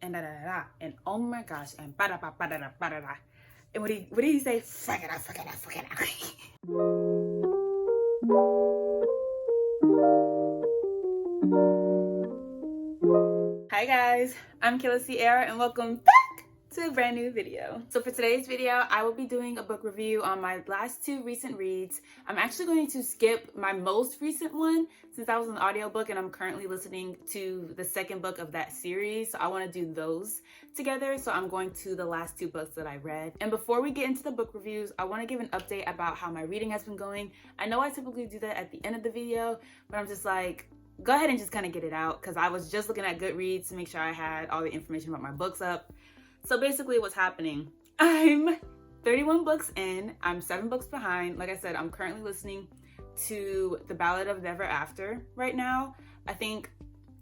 and da da da da, and oh my gosh, and ba da ba da da ba da da. And what did he say? Fuck it out, fuck it out, fuck it out. Hi guys, I'm KAYLA Sierra and welcome back to a brand new video. So for today's video, I will be doing a book review on my last two recent reads. I'm actually going to skip my most recent one since that was an audiobook and I'm currently listening to the second book of that series. So I want to do those together. So I'm going to the last two books that I read. And before we get into the book reviews, I want to give an update about how my reading has been going. I know I typically do that at the end of the video, but I'm just like, go ahead and just kind of get it out because I was just looking at Goodreads to make sure I had all the information about my books up. So basically what's happening, I'm 31 books in, I'm 7 books behind. Like I said, I'm currently listening to The Ballad of Never After right now. I think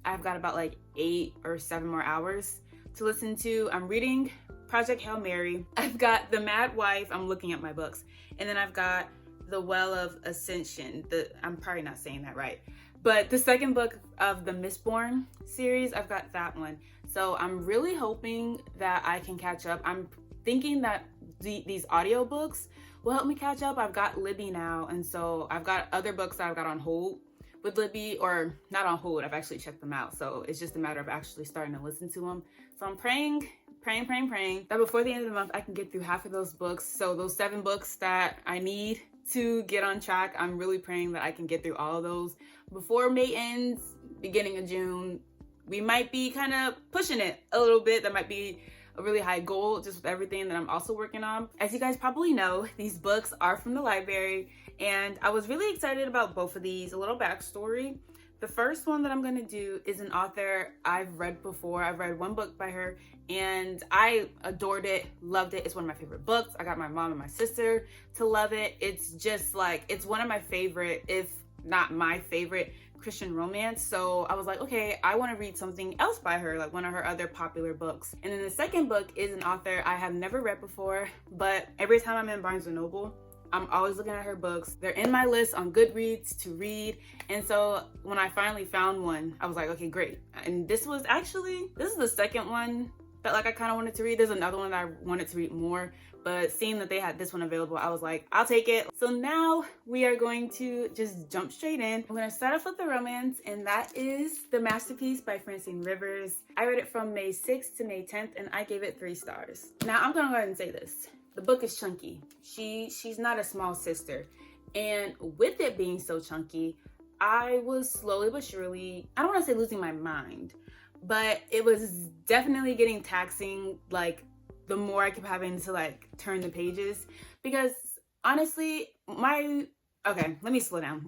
I've got about like 8 or 7 more hours to listen to. I'm reading Project Hail Mary. I've got The Mad Wife, I'm looking at my books. And then I've got The Well of Ascension. I'm probably not saying that right. But the second book of the Mistborn series, I've got that one. So I'm really hoping that I can catch up. I'm thinking that these audiobooks will help me catch up. I've got Libby now, and so I've got other books that I've got on hold with Libby, or not on hold, I've actually checked them out. So it's just a matter of actually starting to listen to them. So I'm praying that before the end of the month, I can get through half of those books. So those 7 books that I need to get on track, I'm really praying that I can get through all of those before May ends, beginning of June. We might be kind of pushing it a little bit. That might be a really high goal just with everything that I'm also working on. As you guys probably know, these books are from the library and I was really excited about both of these. A little backstory. The first one that I'm going to do is an author I've read before. I've read one book by her and I adored it, loved it. It's one of my favorite books. I got my mom and my sister to love it. It's just like, it's one of my favorite, if not my favorite, Christian romance. So I was like, okay, I want to read something else by her, like one of her other popular books. And then the second book is an author I have never read before, but every time I'm in Barnes & Noble, I'm always looking at her books. They're in my list on Goodreads to read. And so when I finally found one, I was like, okay, great. And this is the second one that like I kind of wanted to read. There's another one that I wanted to read more, but seeing that they had this one available, I was like, I'll take it. So now we are going to just jump straight in. I'm gonna start off with the romance, and that is The Masterpiece by Francine Rivers. I read it from May 6th to May 10th, and I gave it 3 stars. Now I'm gonna go ahead and say this. The book is chunky. She's not a small sister. And with it being so chunky, I was slowly but surely, I don't wanna say losing my mind, but it was definitely getting taxing, like the more I kept having to like turn the pages, because honestly, okay, let me slow down.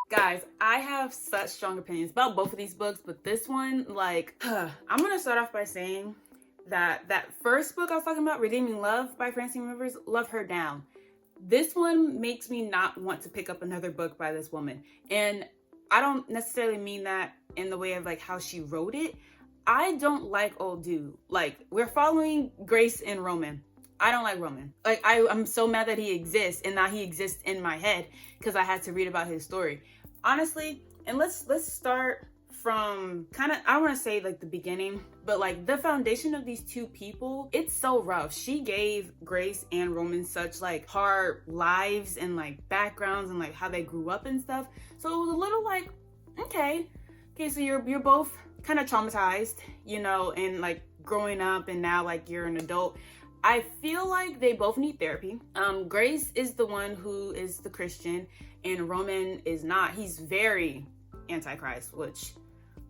Guys, I have such strong opinions about both of these books, but this one, like, I'm gonna start off by saying that first book I was talking about, Redeeming Love by Francine Rivers, love her down. This one makes me not want to pick up another book by this woman. And I don't necessarily mean that in the way of like how she wrote it. I don't like old dude. Like, we're following Grace and Roman. I don't like Roman. Like, I'm so mad that he exists and now he exists in my head because I had to read about his story. Honestly, and let's start from kind of, I don't want to say like the beginning, but like the foundation of these two people, it's so rough. She gave Grace and Roman such like hard lives and like backgrounds and like how they grew up and stuff. So it was a little like, okay, so you're both kind of traumatized, you know, and like growing up and now like you're an adult. I feel like they both need therapy. Grace is the one who is the Christian and Roman is not. He's very anti-Christ, which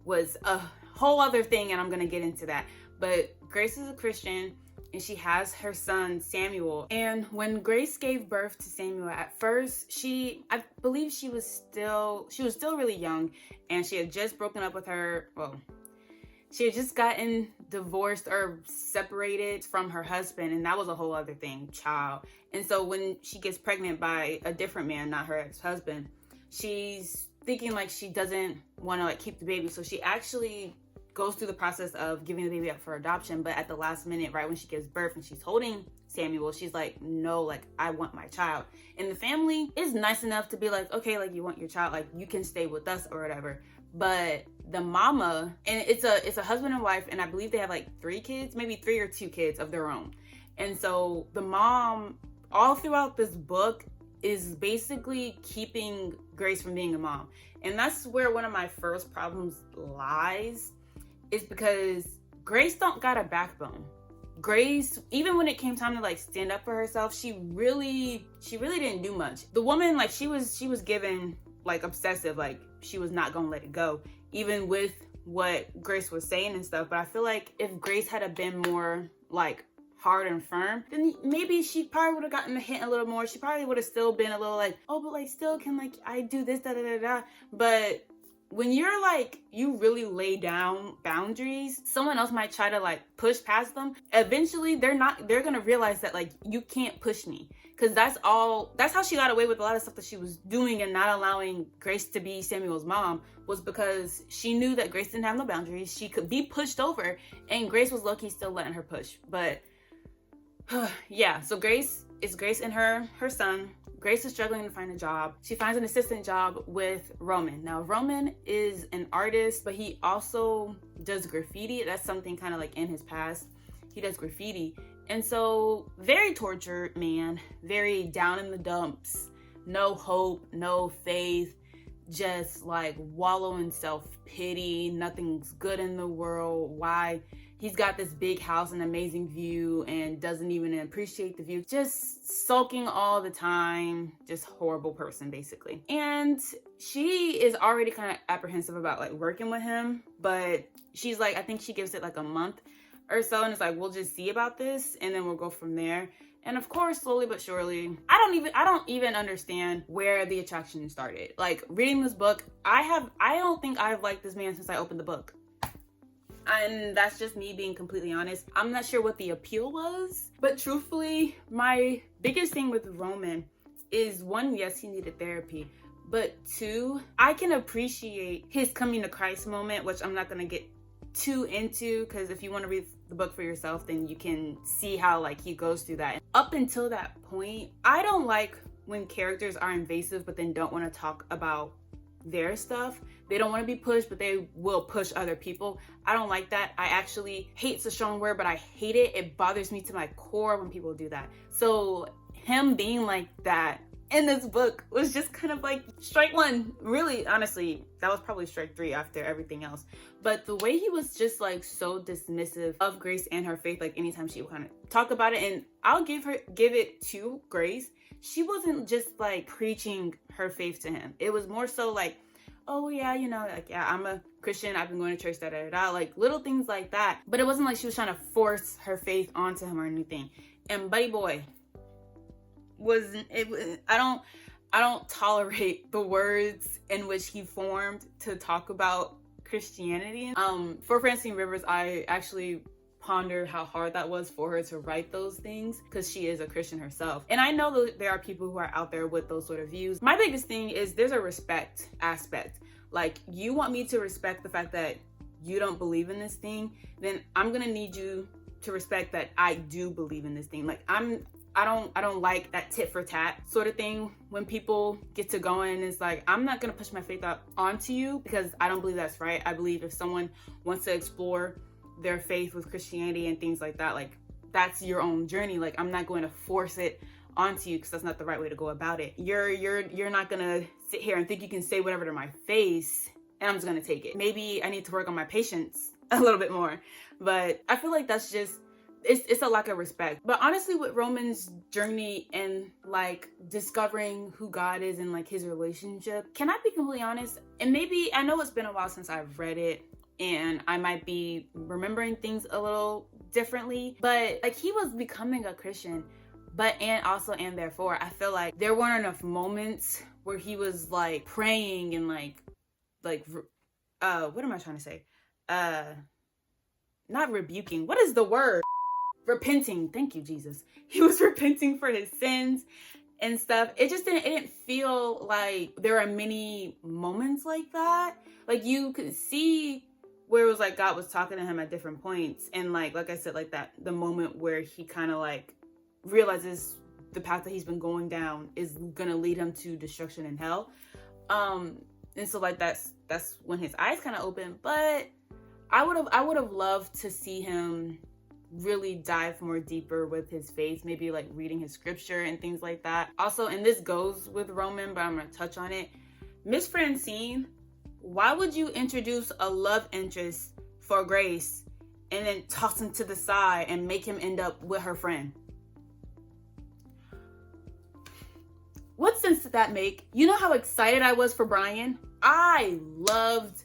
was a whole other thing and I'm gonna get into that. But Grace is a Christian and she has her son Samuel. And when Grace gave birth to Samuel, at first I believe she was still really young and she had just broken up with she had just gotten divorced or separated from her husband, and that was a whole other thing, child. And so when she gets pregnant by a different man, not her ex-husband, she's thinking like she doesn't want to like keep the baby. So she actually goes through the process of giving the baby up for adoption, but at the last minute, right when she gives birth and she's holding Samuel, she's like, no, like I want my child. And the family is nice enough to be like, okay, like you want your child, like you can stay with us or whatever. But the mama, and it's a husband and wife, and I believe they have like 3 kids, maybe 3 or 2 kids of their own. And so the mom, all throughout this book, is basically keeping Grace from being a mom. And that's where one of my first problems lies, is because Grace don't got a backbone. Grace, even when it came time to like stand up for herself, she really didn't do much. The woman, like, she was given like obsessive, like she was not gonna let it go, even with what Grace was saying and stuff. But I feel like if Grace had been more like hard and firm, then maybe she probably would have gotten the hint a little more. She probably would have still been a little like, oh, but like still can like I do this, da da da da. But when you're like, you really lay down boundaries, someone else might try to like push past them. Eventually they're gonna realize that like, you can't push me. Because that's how she got away with a lot of stuff that she was doing and not allowing Grace to be Samuel's mom, was because she knew that Grace didn't have no boundaries. She could be pushed over, and Grace was low-key still letting her push. But yeah, so Grace and her son. Grace is struggling to find a job. She finds an assistant job with Roman. Now, Roman is an artist, but he also does graffiti. That's something kind of like in his past. He does graffiti. And so, very tortured man, very down in the dumps, no hope, no faith, just like wallow in self-pity. Nothing's good in the world. Why? He's got this big house, an amazing view, and doesn't even appreciate the view. Just sulking all the time. Just horrible person, basically. And she is already kind of apprehensive about like working with him, but she's like, I think she gives it like a month or so, and it's like, we'll just see about this, and then we'll go from there. And of course, slowly but surely, I don't even understand where the attraction started. Like, reading this book, I don't think I've liked this man since I opened the book. And that's just me being completely honest. I'm not sure what the appeal was, but truthfully, my biggest thing with Roman is, 1, yes, he needed therapy, but 2, I can appreciate his coming to Christ moment, which I'm not gonna get too into, because if you want to read the book for yourself, then you can see how like he goes through that. Up until that point, I don't like when characters are invasive but then don't want to talk about their stuff. They don't want to be pushed, but they will push other people. I don't like that. I actually, hate's a strong word, but I hate it. It bothers me to my core when people do that. So him being like that in this book was just kind of like strike 1. Really, honestly, that was probably strike 3 after everything else. But the way he was just like so dismissive of Grace and her faith, like anytime she would kind of talk about it, and I'll give it to Grace, she wasn't just like preaching her faith to him. It was more so like, oh yeah, you know, like, yeah, I'm a Christian, I've been going to church, da da da, like little things like that. But it wasn't like she was trying to force her faith onto him or anything. And Buddy Boy I don't tolerate the words in which he formed to talk about Christianity. For Francine Rivers, I actually ponder how hard that was for her to write those things, because she is a Christian herself. And I know that there are people who are out there with those sort of views. My biggest thing is there's a respect aspect. Like, you want me to respect the fact that you don't believe in this thing, then I'm gonna need you to respect that I do believe in this thing. Like, I don't like that tit for tat sort of thing when people get to going, and it's like, I'm not gonna push my faith out onto you because I don't believe that's right. I believe if someone wants to explore their faith with Christianity and things like that, like, that's your own journey. Like, I'm not going to force it onto you, because that's not the right way to go about it. You're not gonna sit here and think you can say whatever to my face and I'm just gonna take it. Maybe I need to work on my patience a little bit more, but I feel like that's just, it's a lack of respect. But honestly, with Roman's journey and like discovering who God is and like his relationship, can I be completely honest? And maybe, I know it's been a while since I've read it and I might be remembering things a little differently, but like, he was becoming a Christian, and therefore I feel like there weren't enough moments where he was like praying and like what am I trying to say? Not rebuking. What is the word? Repenting. Thank you, Jesus. He was repenting for his sins and stuff. It didn't feel like there are many moments like that. Like, you could see where it was like God was talking to him at different points. And like I said, like that, the moment where he kind of like realizes the path that he's been going down is gonna lead him to destruction and hell. And so like that's when his eyes kind of open. But I would have loved to see him really dive more deeper with his faith, maybe like reading his scripture and things like that. Also, and this goes with Roman, but I'm gonna touch on it. Miss Francine, why would you introduce a love interest for Grace and then toss him to the side and make him end up with her friend? What sense did that make? You know how excited I was for Brian? I loved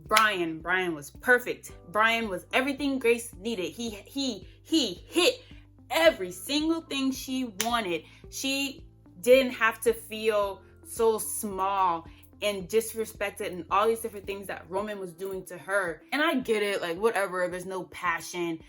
Brian. Brian was perfect. Brian was everything Grace needed. He hit every single thing she wanted. She didn't have to feel so small and disrespected and all these different things that Roman was doing to her. And I get it, like whatever, there's no passion,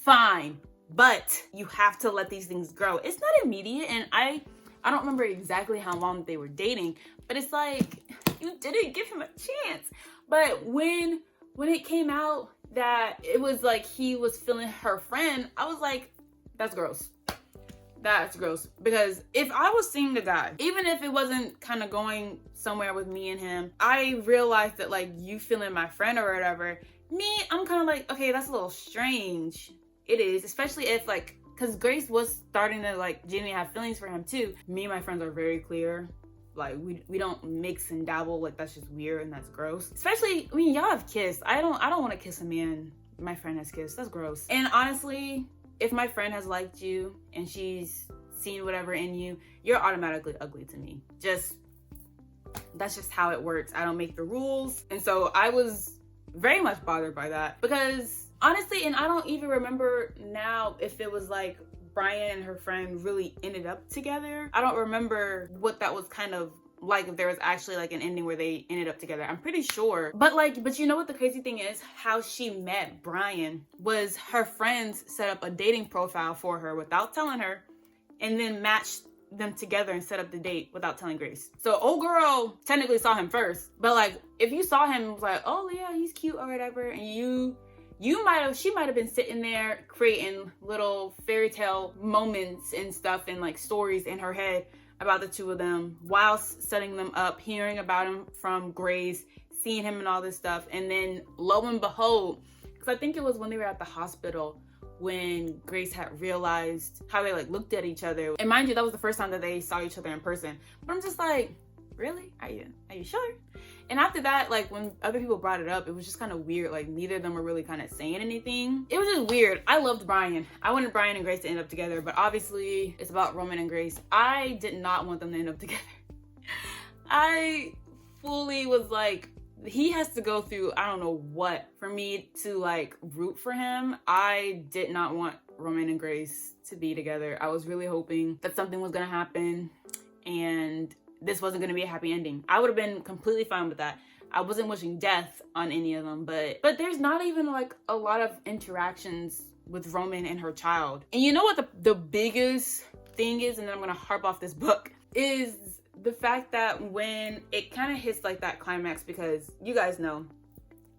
fine. But you have to let these things grow. It's not immediate, and I don't remember exactly how long they were dating, but it's like, you didn't give him a chance. But when it came out that it was like he was feeling her friend, I was like, that's gross. That's gross. Because if I was seeing the guy, even if it wasn't kind of going somewhere with me and him, I realized that like you feeling my friend or whatever, I'm kind of like, okay, that's a little strange. It is, especially if like, because Grace was starting to like genuinely have feelings for him too. Me and my friends are very clear. Like we don't mix and dabble. Like that's just weird and that's gross. Especially, I mean, y'all have kissed. I don't want to kiss a man my friend has kissed. That's gross. And honestly, if my friend has liked you and she's seen whatever in you, you're automatically ugly to me. That's just how it works. I don't make the rules. And so I was very much bothered by that because honestly, and I don't even remember now if it was like Brian and her friend really ended up together. I don't remember what that was kind of like, if there was actually like an ending where they ended up together. I'm pretty sure. But you know what the crazy thing is? How she met Brian was her friends set up a dating profile for her without telling her and then matched them together and set up the date without telling Grace. So old girl technically saw him first, but like if you saw him, it was like, oh yeah, he's cute or whatever, and she might have been sitting there creating little fairy tale moments and stuff and like stories in her head about the two of them whilst setting them up, hearing about him from Grace, seeing him and all this stuff. And then lo and behold, because I think it was when they were at the hospital when Grace had realized how they like looked at each other. And mind you, that was the first time that they saw each other in person. But I'm just like, really? Are you sure? And after that, like when other people brought it up, it was just kind of weird. Like neither of them were really kind of saying anything. It was just weird. I loved Brian. I wanted Brian and Grace to end up together, but obviously it's about Roman and Grace. I did not want them to end up together. I fully was like, he has to go through, I don't know what, for me to like root for him. I did not want Roman and Grace to be together. I was really hoping that something was gonna happen and this wasn't going to be a happy ending. I would have been completely fine with that. I wasn't wishing death on any of them, but there's not even like a lot of interactions with Roman and her child. And you know what the biggest thing is, and then I'm going to harp off this book, is the fact that when it kind of hits like that climax, because you guys know,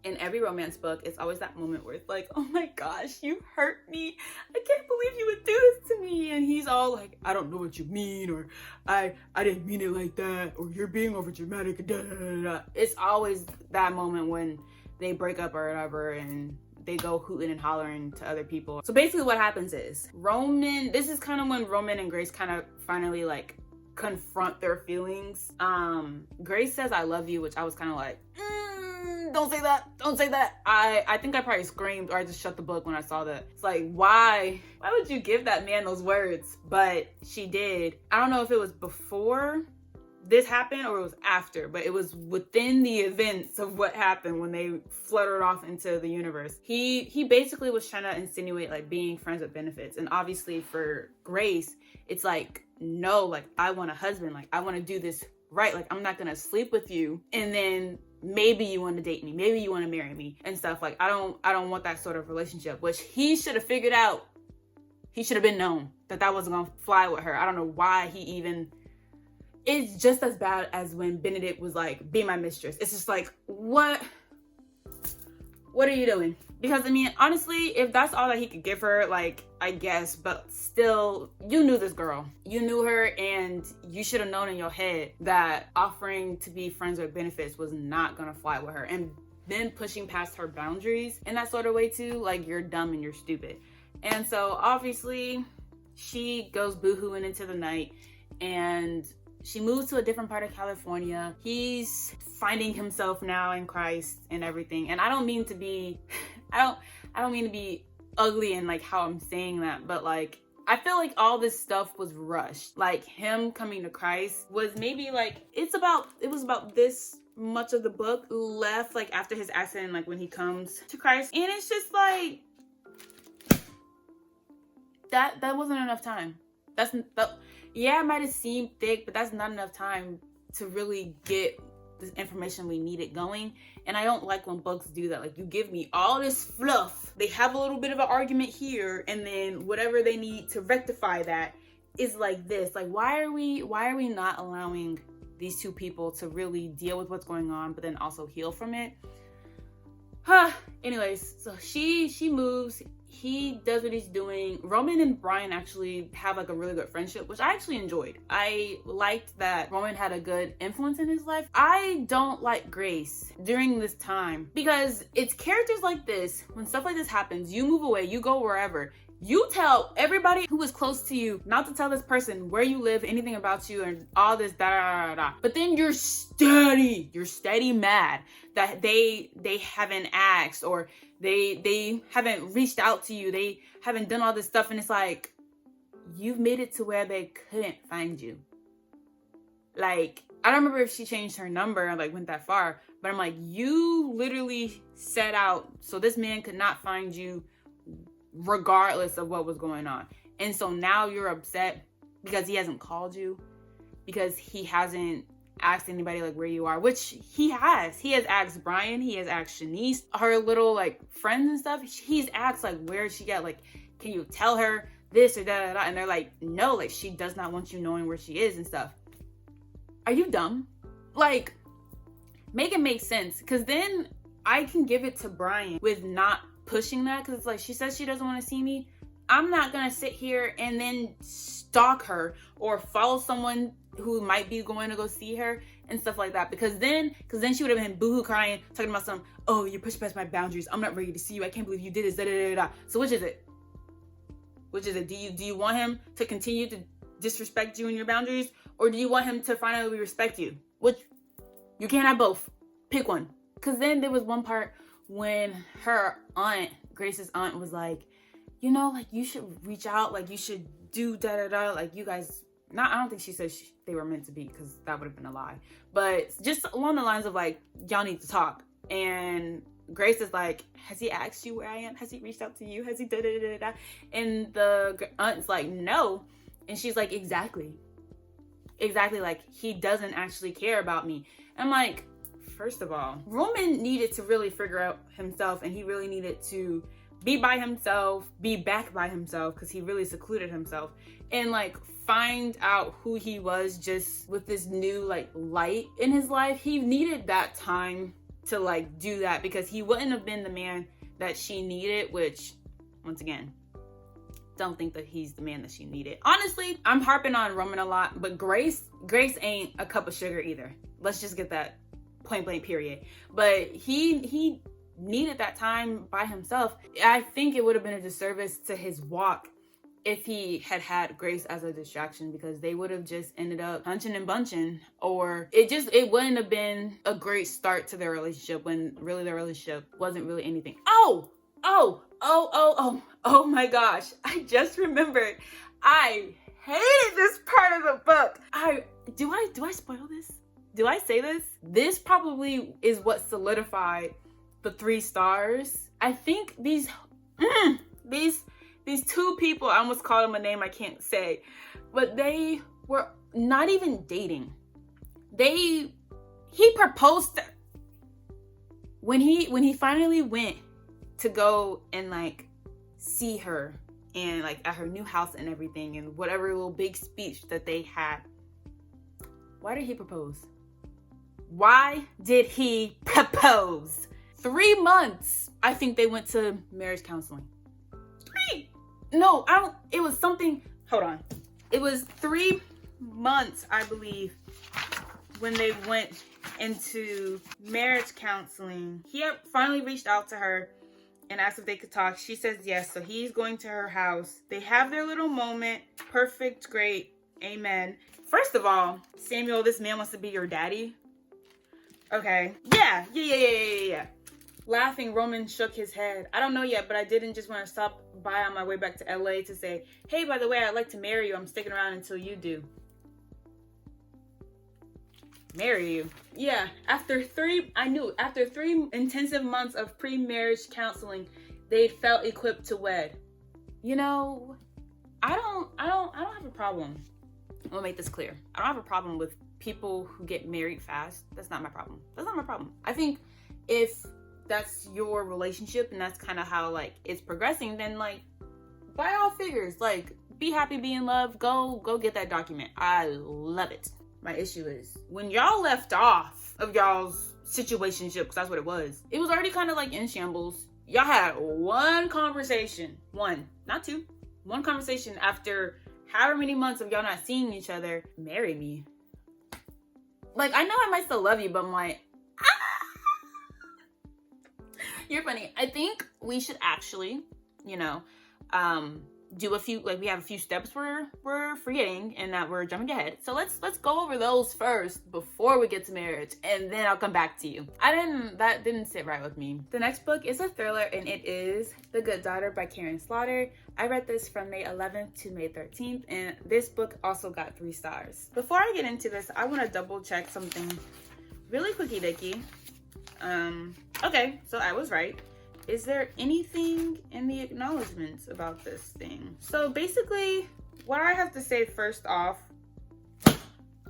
in every romance book, it's always that moment where it's like, oh my gosh, you hurt me. I can't believe you would do this to me. And he's all like, I don't know what you mean, or I didn't mean it like that, or you're being over dramatic. Da, da, da, da. It's always that moment when they break up or whatever and they go hooting and hollering to other people. So basically what happens is this is kind of when Roman and Grace kind of finally like confront their feelings. Grace says, I love you, which I was kind of like, don't say that. I think I probably screamed or I just shut the book when I saw that. It's like, why would you give that man those words? But she did. I don't know if it was before this happened or it was after, but it was within the events of what happened when they fluttered off into the universe. He basically was trying to insinuate like being friends with benefits. And obviously for Grace, it's like, no, like I want a husband, like I want to do this right, like I'm not gonna sleep with you and then maybe you want to date me, maybe you want to marry me and stuff. Like I don't want that sort of relationship, which he should have figured out. He should have been known that wasn't gonna fly with her. I don't know why he even. It's just as bad as when Benedict was like, be my mistress. It's just like, what what are you doing? Because I mean, honestly, if that's all that he could give her, like, I guess, but still, you knew this girl. You knew her, and you should have known in your head that offering to be friends with benefits was not gonna fly with her. And then pushing past her boundaries in that sort of way too, like, you're dumb and you're stupid. And so obviously she goes boohooing into the night, and she moves to a different part of California. He's finding himself now in Christ and everything. And I don't mean to be, I don't mean to be ugly in like how I'm saying that, but like, I feel like all this stuff was rushed. Like, him coming to Christ was maybe like, it was about this much of the book left, like after his accident, like when he comes to Christ. And it's just like, that wasn't enough time. Yeah, it might have seemed thick, but that's not enough time to really get this information we needed going. And I don't like when books do that. Like, you give me all this fluff, they have a little bit of an argument here, and then whatever they need to rectify that is like this. Like, why are we not allowing these two people to really deal with what's going on, but then also heal from it? Anyways, so she moves, he does what he's doing. Roman and Brian actually have like a really good friendship, which I actually enjoyed. I liked that Roman had a good influence in his life. I don't like Grace during this time, because it's characters like this, when stuff like this happens, you move away, you go wherever, you tell everybody who is close to you not to tell this person where you live, anything about you, and all this da. But then you're steady mad that they haven't asked, or they haven't reached out to you, they haven't done all this stuff, and it's like, you've made it to where they couldn't find you. Like, I don't remember if she changed her number or like went that far, but I'm like, you literally set out so this man could not find you regardless of what was going on. And so now you're upset because he hasn't called you, because he hasn't asked anybody like where you are, which he has asked Brian, he has asked Shanice, her little like friends and stuff. He's asked like, where is she at, like, can you tell her this or da, and they're like, no, like, she does not want you knowing where she is and stuff. Are you dumb? Like, make it make sense, because then I can give it to Brian with not pushing that, because it's like, she says she doesn't want to see me. I'm not gonna sit here and then stalk her or follow someone who might be going to go see her and stuff like that, because then she would have been boohoo crying, talking about some, oh, you pushed past my boundaries, I'm not ready to see you, I can't believe you did this, da da da da. So which is it? Do you want him to continue to disrespect you and your boundaries, or do you want him to finally respect you? Which, you can't have both. Pick one. Because then there was one part when her aunt, Grace's aunt, was like, you know, like, you should reach out, like, you should do da da da, like, you guys, I don't think she said they were meant to be, because that would have been a lie, but just along the lines of like, y'all need to talk. And Grace is like, has he asked you where I am? Has he reached out to you? Has he da da da da? And the aunt's like, no. And she's like, exactly, like, he doesn't actually care about me. And I'm like, first of all, Roman needed to really figure out himself, and he really needed to be by himself, be back by himself, because he really secluded himself, and like find out who he was just with this new like light in his life. He needed that time to like do that, because he wouldn't have been the man that she needed, which, once again, don't think that he's the man that she needed. Honestly, I'm harping on Roman a lot, but Grace ain't a cup of sugar either. Let's just get that point blank period. But he needed that time by himself. I think it would have been a disservice to his walk if he had Grace as a distraction, because they would have just ended up punching and bunching, or it wouldn't have been a great start to their relationship, when really their relationship wasn't really anything. Oh my gosh, I just remembered, I hated this part of the book. Do I spoil this? Do I say this? This probably is what solidified the 3 stars. I think these two people, I almost called them a name I can't say, but they were not even dating. He proposed when he finally went to go and like see her, and like at her new house and everything, and whatever little big speech that they had. Why did he propose? Why did he propose? 3 months, I think they went to marriage counseling. No, I don't, it was something, hold on. It was 3 months, I believe, when they went into marriage counseling. He had finally reached out to her and asked if they could talk. She says yes, so he's going to her house. They have their little moment. Perfect, great, amen. First of all, Samuel, this man wants to be your daddy. Okay, yeah. Laughing, Roman shook his head. I don't know yet, but I didn't just want to stop by on my way back to LA to say, hey, by the way, I'd like to marry you. I'm sticking around until you do. Marry you? Yeah, after 3 intensive months of pre-marriage counseling, they felt equipped to wed. You know, I don't have a problem. I'm gonna make this clear. I don't have a problem with people who get married fast. That's not my problem. That's not my problem. I think if that's your relationship and that's kind of how like it's progressing, then like by all figures, like be happy, be in love, go get that document. I love it. My issue is when y'all left off of y'all's situationship, because that's what it was already kind of like in shambles. Y'all had one conversation, not two, one conversation after however many months of y'all not seeing each other. Marry me. Like, I know I might still love you, but I'm like, you're funny. I think we should actually, you know, do a few, like we have a few steps we're forgetting and that we're jumping ahead. So let's go over those first before we get to marriage, and then I'll come back to you. That didn't sit right with me. The next book is a thriller, and it is The Good Daughter by Karin Slaughter. I read this from May 11th to May 13th, and this book also got 3 stars. Before I get into this, I want to double check something really quickie dicky. Okay, so I was right. Is there anything in the acknowledgements about this thing? So basically, what I have to say first off,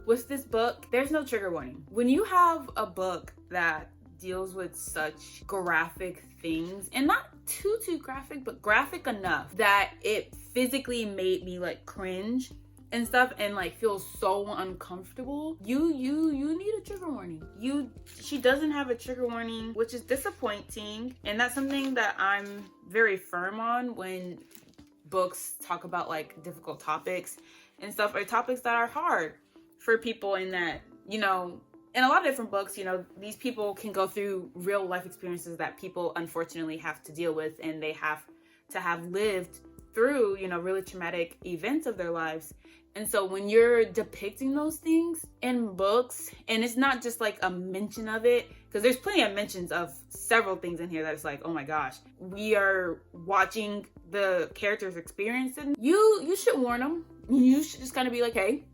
with this book, there's no trigger warning. When you have a book that deals with such graphic things, and not too graphic, but graphic enough that it physically made me like cringe and stuff and like feel so uncomfortable, you need a trigger warning. She doesn't have a trigger warning, which is disappointing, and that's something that I'm very firm on when books talk about like difficult topics and stuff, or topics that are hard for people, in that, you know, in a lot of different books, you know, these people can go through real life experiences that people unfortunately have to deal with, and they have to have lived through, you know, really traumatic events of their lives. And so when you're depicting those things in books, and it's not just like a mention of it, because there's plenty of mentions of several things in here that it's like, oh my gosh, we are watching the characters experiencing. You should warn them. You should just kind of be like, hey,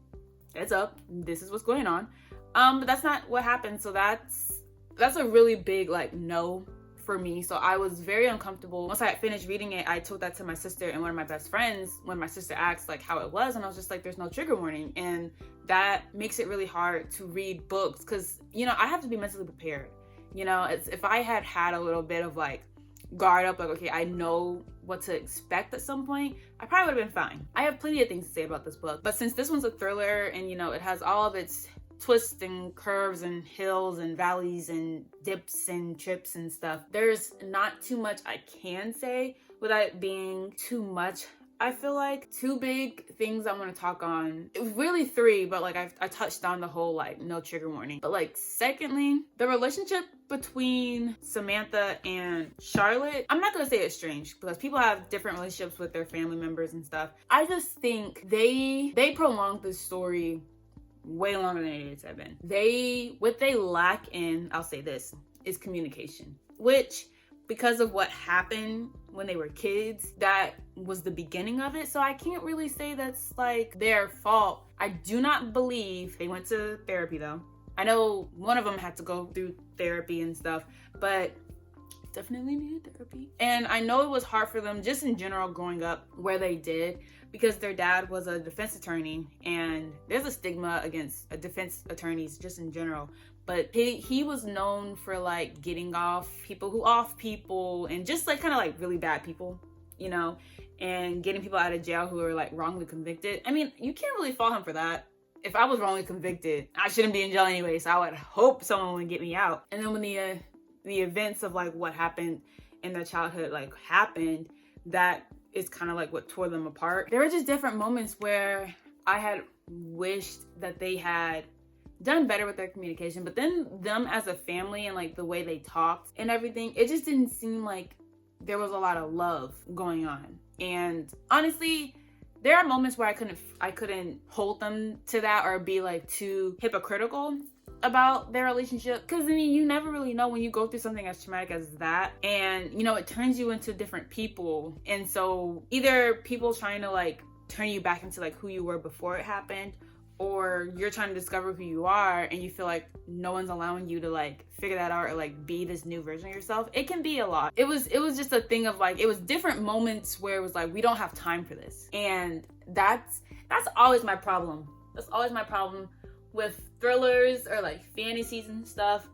heads up, this is what's going on. But that's not what happened. So that's a really big like no for me. So I was very uncomfortable. Once I had finished reading it, I told that to my sister and one of my best friends when my sister asked like how it was, and I was just like, there's no trigger warning. And that makes it really hard to read books, because, you know, I have to be mentally prepared. You know, if I had a little bit of like guard up, like, okay, I know what to expect at some point, I probably would have been fine. I have plenty of things to say about this book, but since this one's a thriller and, you know, it has all of its twists and curves and hills and valleys and dips and trips and stuff, there's not too much I can say without it being too much. I feel like 2 big things I want to talk on, really 3, but like I touched on the whole like no trigger warning. But like secondly, the relationship between Samantha and Charlotte, I'm not gonna say it's strange because people have different relationships with their family members and stuff. I just think they prolonged the story way longer than it needed to have been. What they lack in, I'll say this, is communication, which, because of what happened when they were kids, that was the beginning of it. So I can't really say that's like their fault. I do not believe they went to therapy though. I know one of them had to go through therapy and stuff, but definitely needed therapy. And I know it was hard for them just in general growing up where they did, because their dad was a defense attorney, and there's a stigma against defense attorneys just in general. But he was known for like getting off people and just like kind of like really bad people, you know, and getting people out of jail who are like wrongly convicted. I mean, you can't really fault him for that. If I was wrongly convicted, I shouldn't be in jail anyway, so I would hope someone would get me out. And then when the the events of like what happened in their childhood like happened, that is kind of like what tore them apart. There were just different moments where I had wished that they had done better with their communication, but then them as a family and like the way they talked and everything, it just didn't seem like there was a lot of love going on. And honestly, there are moments where I couldn't hold them to that or be like too hypocritical about their relationship, because I mean, you never really know when you go through something as traumatic as that, and you know, it turns you into different people. And so either people trying to like turn you back into like who you were before it happened, or you're trying to discover who you are and you feel like no one's allowing you to like figure that out or like be this new version of yourself. It can be a lot. It was just a thing of like, it was different moments where it was like, we don't have time for this. And that's always my problem. That's always my problem with thrillers or like fantasies and stuff,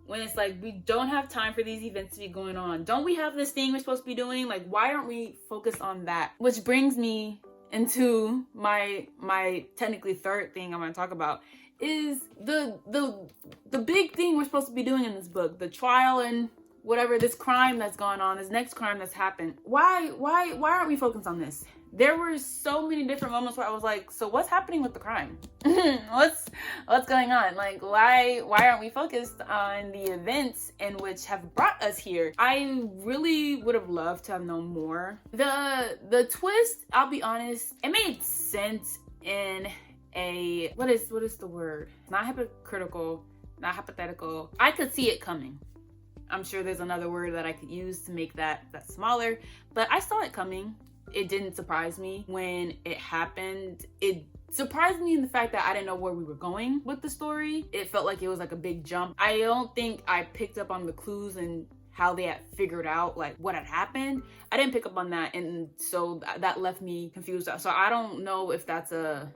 when it's like, we don't have time for these events to be going on. Don't we have this thing we're supposed to be doing? Like, why aren't we focused on that? Which brings me into my technically third thing I want to talk about, is the big thing we're supposed to be doing in this book, the trial and whatever, this crime that's going on, this next crime that's happened. Why aren't we focused on this? There were so many different moments where I was like, so what's happening with the crime? what's going on? Like, why aren't we focused on the events in which have brought us here? I really would have loved to have known more. The twist, I'll be honest, it made sense in a, what is the word? Not hypocritical, not hypothetical. I could see it coming. I'm sure there's another word that I could use to make that smaller, but I saw it coming. It didn't surprise me when it happened. It surprised me in the fact that I didn't know where we were going with the story. It felt like it was like a big jump. I don't think I picked up on the clues and how they had figured out like what had happened. I didn't pick up on that, and so that left me confused. So I don't know if that's a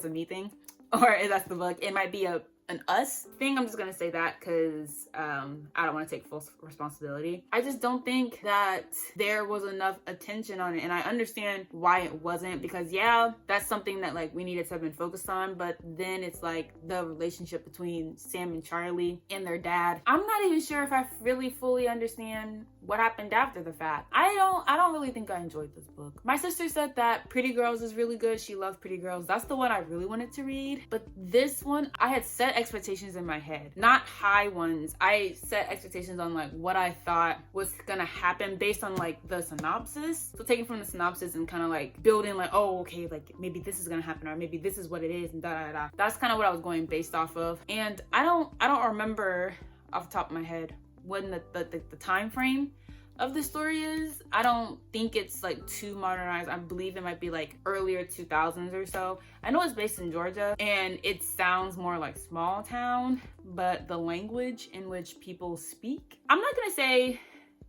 me thing or if that's the book. It might be an us thing. I'm just gonna say that because I don't want to take full responsibility. I just don't think that there was enough attention on it, and I understand why it wasn't, because yeah, that's something that like we needed to have been focused on. But then it's like the relationship between Sam and Charlie and their dad. I'm not even sure if I really fully understand what happened after the fact. I don't really think I enjoyed this book. My sister said that Pretty Girls is really good. She loves Pretty Girls. That's the one I really wanted to read. But this one, I had set expectations in my head, not high ones. I set expectations on like what I thought was gonna happen based on like the synopsis. So taking from the synopsis and kind of like building like, oh, okay, like maybe this is gonna happen, or maybe this is what it is, and da da da. That's kind of what I was going based off of. And I don't remember off the top of my head when the time frame of the story is. I don't think it's like too modernized. I believe it might be like earlier 2000s or so. I know it's based in Georgia and it sounds more like small town, but the language in which people speak, I'm not gonna say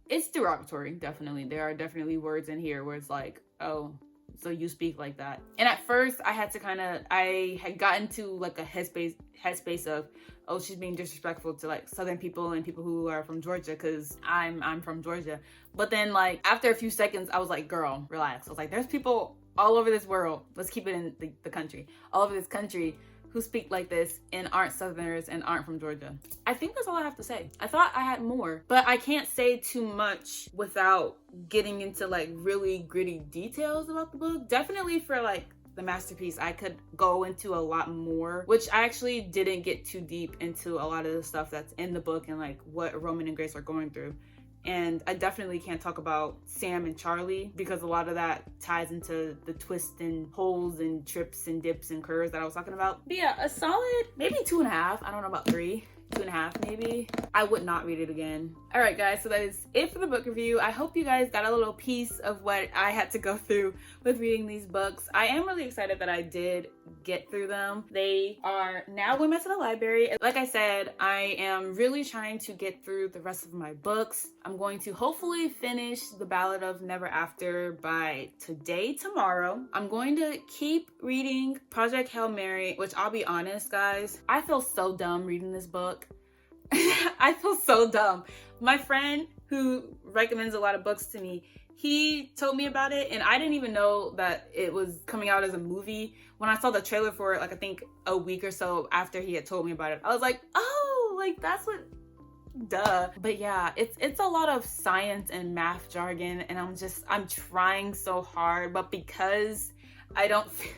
it's derogatory. Definitely, there are definitely words in here where it's like, oh, so you speak like that. And at first I had gotten to like a headspace of, oh, she's being disrespectful to like Southern people and people who are from Georgia, because I'm from Georgia. But then like after a few seconds, I was like, girl, relax. I was like, there's people all over this world, let's keep it in the country, all over this country who speak like this and aren't Southerners and aren't from Georgia. I think that's all I have to say. I thought I had more, but I can't say too much without getting into like really gritty details about the book. Definitely for like the masterpiece, I could go into a lot more, which I actually didn't get too deep into a lot of the stuff that's in the book and like what Roman and Grace are going through. And I definitely can't talk about Sam and Charlie because a lot of that ties into the twists and holes and trips and dips and curves that I was talking about. But yeah, a solid maybe 2.5. I don't know about 3. 2.5 maybe. I would not read it again. All right guys, so that is it for the book review. I hope you guys got a little piece of what I had to go through with reading these books. I am really excited that I did get through them. They are now going back to the library. Like I said, I am really trying to get through the rest of my books. I'm going to hopefully finish The Ballad of Never After by tomorrow. I'm going to keep reading Project Hail Mary, which I'll be honest guys, I feel so dumb reading this book. I feel so dumb. My friend who recommends a lot of books to me, he told me about it and I didn't even know that it was coming out as a movie. When I saw the trailer for it, like I think a week or so after he had told me about it, I was like, oh, like that's what Duh. But yeah, it's a lot of science and math jargon, and I'm trying so hard, but because I don't feel,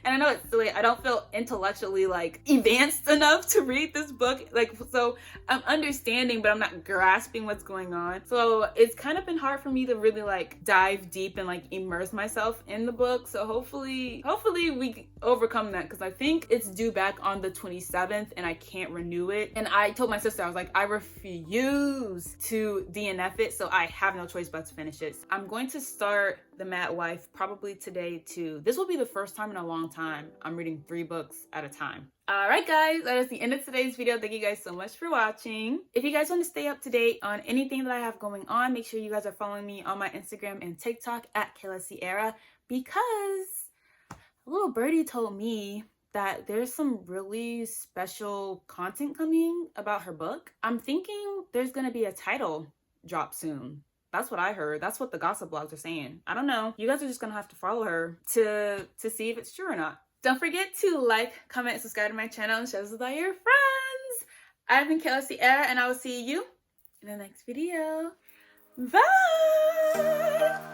and I know it's silly, I don't feel intellectually like advanced enough to read this book. Like, so I'm understanding, but I'm not grasping what's going on. So it's kind of been hard for me to really like dive deep and like immerse myself in the book. So hopefully we overcome that, because I think it's due back on the 27th and I can't renew it. And I told my sister, I was like, I refuse to DNF it, so I have no choice but to finish it. I'm going to start The Mad Wife probably today too. This will be the first time in a long time I'm reading 3 books at a time. All right, guys, that is the end of today's video. Thank you guys so much for watching. If you guys want to stay up to date on anything that I have going on, make sure you guys are following me on my Instagram and TikTok at KAYLA SIERRA, because a little birdie told me that there's some really special content coming about her book. I'm thinking there's gonna be a title drop soon. That's what I heard. That's what the gossip blogs are saying. I don't know. You guys are just gonna have to follow her to see if it's true or not. Don't forget to like, comment, and subscribe to my channel and share this with all your friends. I've been KAYLA SIERRA, and I will see you in the next video. Bye!